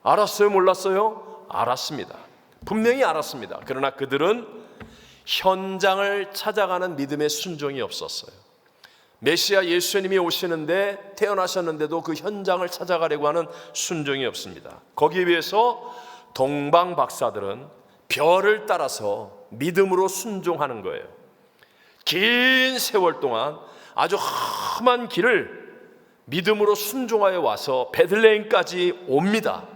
알았어요, 몰랐어요? 알았습니다. 분명히 알았습니다. 그러나 그들은 현장을 찾아가는 믿음의 순종이 없었어요. 메시아 예수님이 오시는데 태어나셨는데도 그 현장을 찾아가려고 하는 순종이 없습니다. 거기에 비해서 동방 박사들은 별을 따라서 믿음으로 순종하는 거예요. 긴 세월 동안 아주 험한 길을 믿음으로 순종하여 와서 베들레헴까지 옵니다.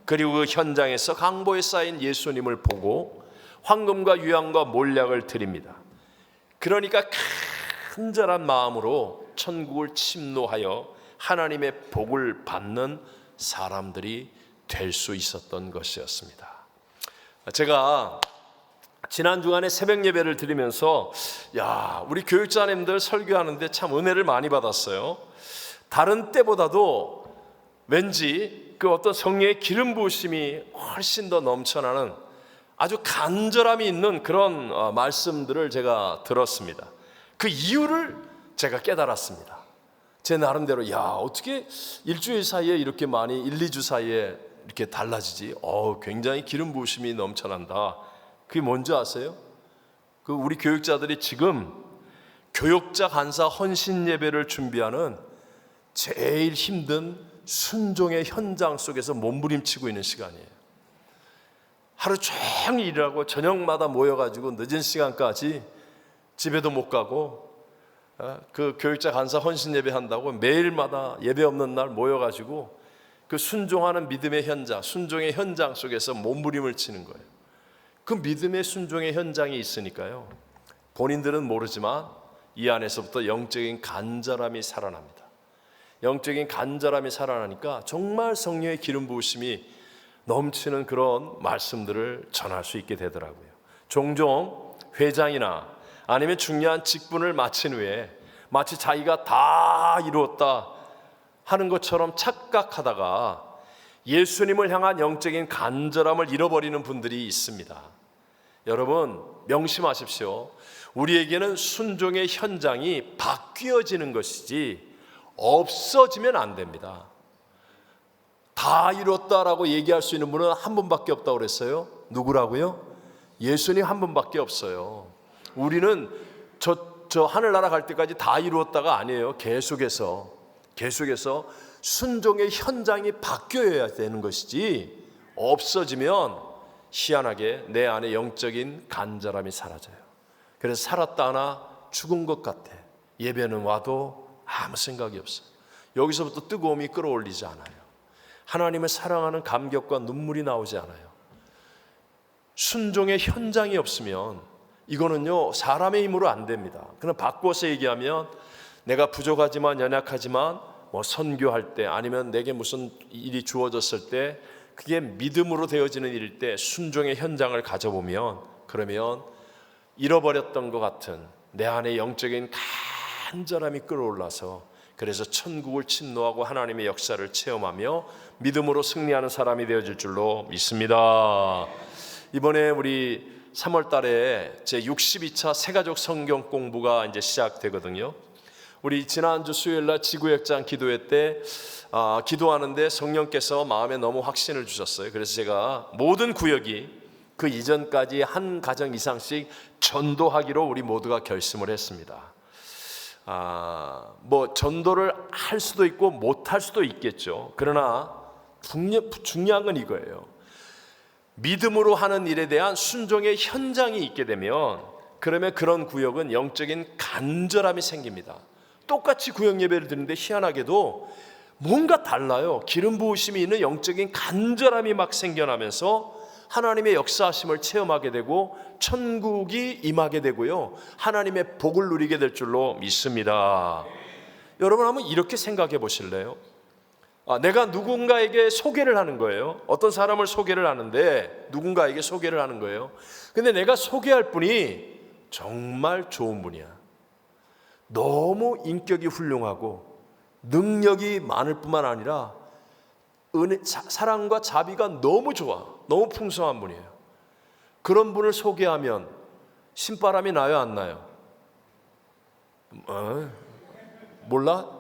그리고 그 현장에서 강보에 쌓인 예수님을 보고 황금과 유향과 몰약을 드립니다. 그러니까 간절한 마음으로 천국을 침노하여 하나님의 복을 받는 사람들이 될 수 있었던 것이었습니다. 제가 지난 주간에 새벽 예배를 드리면서 우리 교육자님들 설교하는데 참 은혜를 많이 받았어요. 다른 때보다도 왠지 그 어떤 성령의 기름 부으심이 훨씬 더 넘쳐나는 아주 간절함이 있는 그런 말씀들을 제가 들었습니다. 그 이유를 제가 깨달았습니다. 제 나름대로 어떻게 일주일 사이에 이렇게 많이 1, 2주 사이에 이렇게 달라지지? 굉장히 기름 부으심이 넘쳐난다. 그게 뭔지 아세요? 그 우리 교육자들이 지금 교육자 간사 헌신 예배를 준비하는 제일 힘든 순종의 현장 속에서 몸부림치고 있는 시간이에요. 하루 종일 일하고 저녁마다 모여가지고 늦은 시간까지 집에도 못 가고 그 교육자 간사 헌신 예배 한다고 매일마다 예배 없는 날 모여가지고 그 순종하는 믿음의 현장, 순종의 현장 속에서 몸부림을 치는 거예요. 그 믿음의 순종의 현장이 있으니까요, 본인들은 모르지만 이 안에서부터 영적인 간절함이 살아납니다. 영적인 간절함이 살아나니까 정말 성령의 기름 부으심이 넘치는 그런 말씀들을 전할 수 있게 되더라고요. 종종 회장이나 아니면 중요한 직분을 마친 후에 마치 자기가 다 이루었다 하는 것처럼 착각하다가 예수님을 향한 영적인 간절함을 잃어버리는 분들이 있습니다. 여러분 명심하십시오. 우리에게는 순종의 현장이 바뀌어지는 것이지 없어지면 안 됩니다. 다 이뤘다라고 얘기할 수 있는 분은 한 분밖에 없다고 그랬어요. 누구라고요? 예수님 한 분밖에 없어요. 우리는 저 하늘나라 갈 때까지 다 이루었다가 아니에요. 계속해서 순종의 현장이 바뀌어야 되는 것이지, 없어지면 희한하게 내 안에 영적인 간절함이 사라져요. 그래서 살았다 하나 죽은 것 같아. 예배는 와도 아무 생각이 없어. 여기서부터 뜨거움이 끌어올리지 않아요. 하나님을 사랑하는 감격과 눈물이 나오지 않아요. 순종의 현장이 없으면 이거는요, 사람의 힘으로 안 됩니다. 그럼 바꿔서 얘기하면, 내가 부족하지만 연약하지만 선교할 때, 아니면 내게 무슨 일이 주어졌을 때, 그게 믿음으로 되어지는 일일 때 순종의 현장을 가져보면, 그러면 잃어버렸던 것 같은 내 안에 영적인 간절함이 끌어올라서, 그래서 천국을 침노하고 하나님의 역사를 체험하며 믿음으로 승리하는 사람이 되어질 줄로 믿습니다. 이번에 우리 3월 달에 제 62차 새가족 성경 공부가 이제 시작되거든요. 우리 지난주 수요일 날 지구역장 기도회 때 기도하는데 성령께서 마음에 너무 확신을 주셨어요. 그래서 제가 모든 구역이 그 이전까지 한 가정 이상씩 전도하기로 우리 모두가 결심을 했습니다. 전도를 할 수도 있고 못 할 수도 있겠죠. 그러나 중요한 건 이거예요. 믿음으로 하는 일에 대한 순종의 현장이 있게 되면, 그러면 그런 구역은 영적인 간절함이 생깁니다. 똑같이 구역 예배를 드리는데 희한하게도 뭔가 달라요. 기름 부으심이 있는 영적인 간절함이 막 생겨나면서 하나님의 역사하심을 체험하게 되고 천국이 임하게 되고요, 하나님의 복을 누리게 될 줄로 믿습니다. 여러분 한번 이렇게 생각해 보실래요? 내가 누군가에게 소개를 하는 거예요. 어떤 사람을 소개를 하는데 누군가에게 소개를 하는 거예요. 근데 내가 소개할 분이 정말 좋은 분이야. 너무 인격이 훌륭하고 능력이 많을 뿐만 아니라 사랑과 자비가 너무 좋아. 너무 풍성한 분이에요. 그런 분을 소개하면 신바람이 나요, 안 나요? 몰라?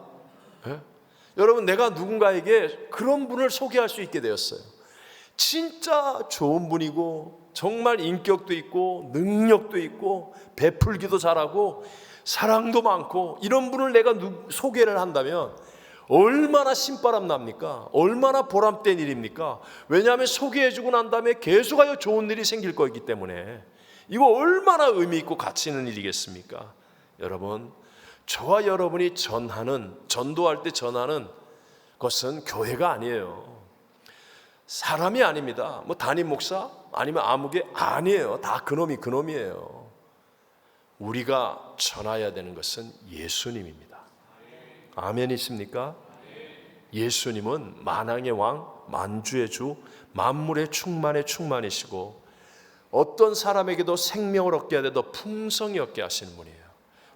여러분, 내가 누군가에게 그런 분을 소개할 수 있게 되었어요. 진짜 좋은 분이고 정말 인격도 있고 능력도 있고 베풀기도 잘하고 사랑도 많고, 이런 분을 내가 소개를 한다면 얼마나 신바람 납니까? 얼마나 보람된 일입니까? 왜냐하면 소개해주고 난 다음에 계속하여 좋은 일이 생길 거기 때문에 이거 얼마나 의미 있고 가치 있는 일이겠습니까? 여러분, 저와 여러분이 전도할 때 전하는 것은 교회가 아니에요. 사람이 아닙니다. 담임 목사 아니면 아무개 아니에요. 다 그놈이에요. 우리가 전해야 되는 것은 예수님입니다. 아멘이십니까? 예수님은 만왕의 왕, 만주의 주, 만물의 충만이시고 어떤 사람에게도 생명을 얻게 하되 더 풍성히 얻게 하시는 분이에요.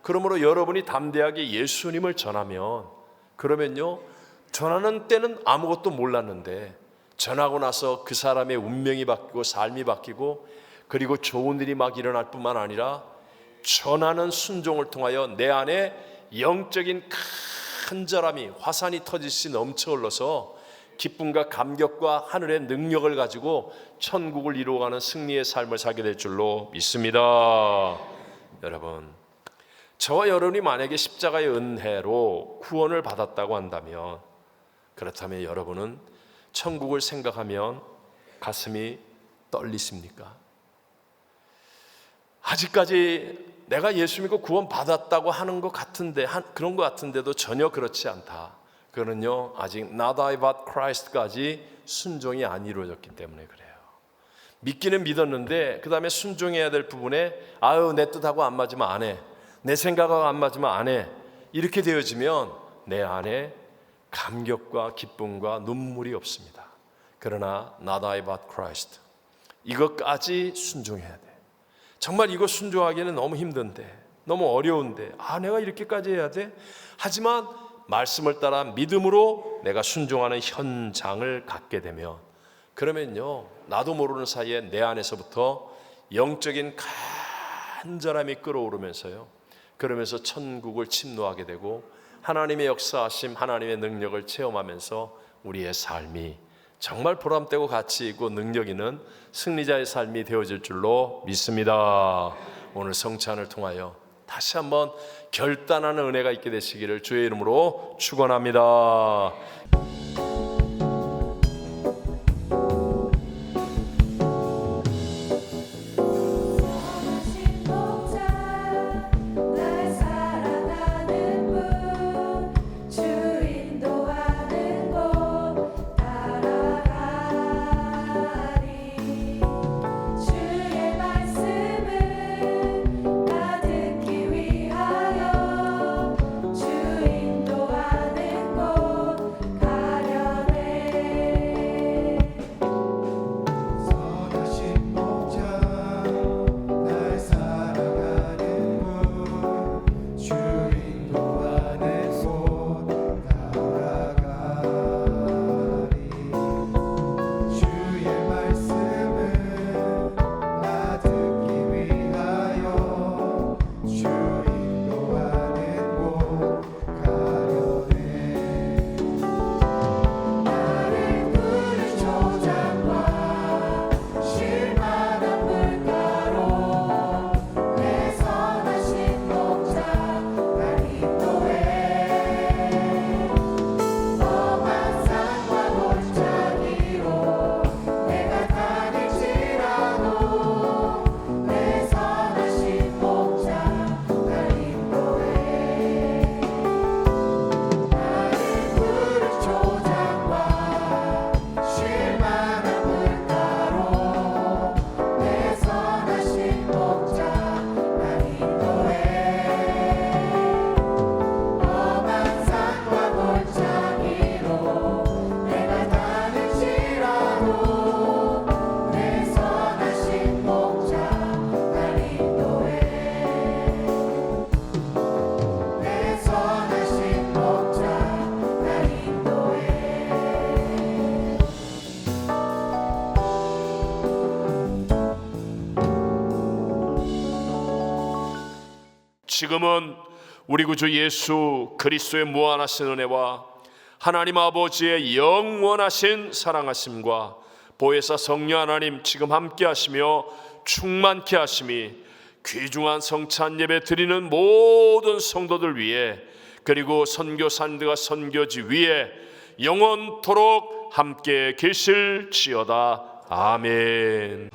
그러므로 여러분이 담대하게 예수님을 전하면, 그러면요, 전하는 때는 아무것도 몰랐는데 전하고 나서 그 사람의 운명이 바뀌고 삶이 바뀌고, 그리고 좋은 일이 막 일어날 뿐만 아니라 전하는 순종을 통하여 내 안에 영적인 간절함이 화산이 터지듯이 넘쳐 흘러서 기쁨과 감격과 하늘의 능력을 가지고 천국을 이루어가는 승리의 삶을 살게 될 줄로 믿습니다. 여러분, 저와 여러분이 만약에 십자가의 은혜로 구원을 받았다고 한다면, 그렇다면 여러분은 천국을 생각하면 가슴이 떨리십니까? 아직까지 내가 예수 믿고 구원 받았다고 하는 것 같은데, 그런 것 같은데도 전혀 그렇지 않다. 그거는요, 아직 not I but Christ까지 순종이 안 이루어졌기 때문에 그래요. 믿기는 믿었는데 그 다음에 순종해야 될 부분에 내 뜻하고 안 맞으면 안 해, 내 생각하고 안 맞으면 안 해, 이렇게 되어지면 내 안에 감격과 기쁨과 눈물이 없습니다. 그러나 not I but Christ, 이것까지 순종해야 돼. 정말 이거 순종하기는 너무 힘든데, 너무 어려운데, 내가 이렇게까지 해야 돼? 하지만 말씀을 따라 믿음으로 내가 순종하는 현장을 갖게 되면, 그러면요, 나도 모르는 사이에 내 안에서부터 영적인 간절함이 끌어오르면서요, 그러면서 천국을 침노하게 되고 하나님의 역사하심, 하나님의 능력을 체험하면서 우리의 삶이 정말 보람되고 가치 있고 능력 있는 승리자의 삶이 되어질 줄로 믿습니다. 오늘 성찬을 통하여 다시 한번 결단하는 은혜가 있게 되시기를 주의 이름으로 축원합니다. 지금은 우리 구주 예수 그리스도의 무한하신 은혜와 하나님 아버지의 영원하신 사랑하심과 보혜사 성령 하나님 지금 함께 하시며 충만케 하심이 귀중한 성찬 예배 드리는 모든 성도들 위해, 그리고 선교사님들과 선교지 위에 영원토록 함께 계실지어다. 아멘.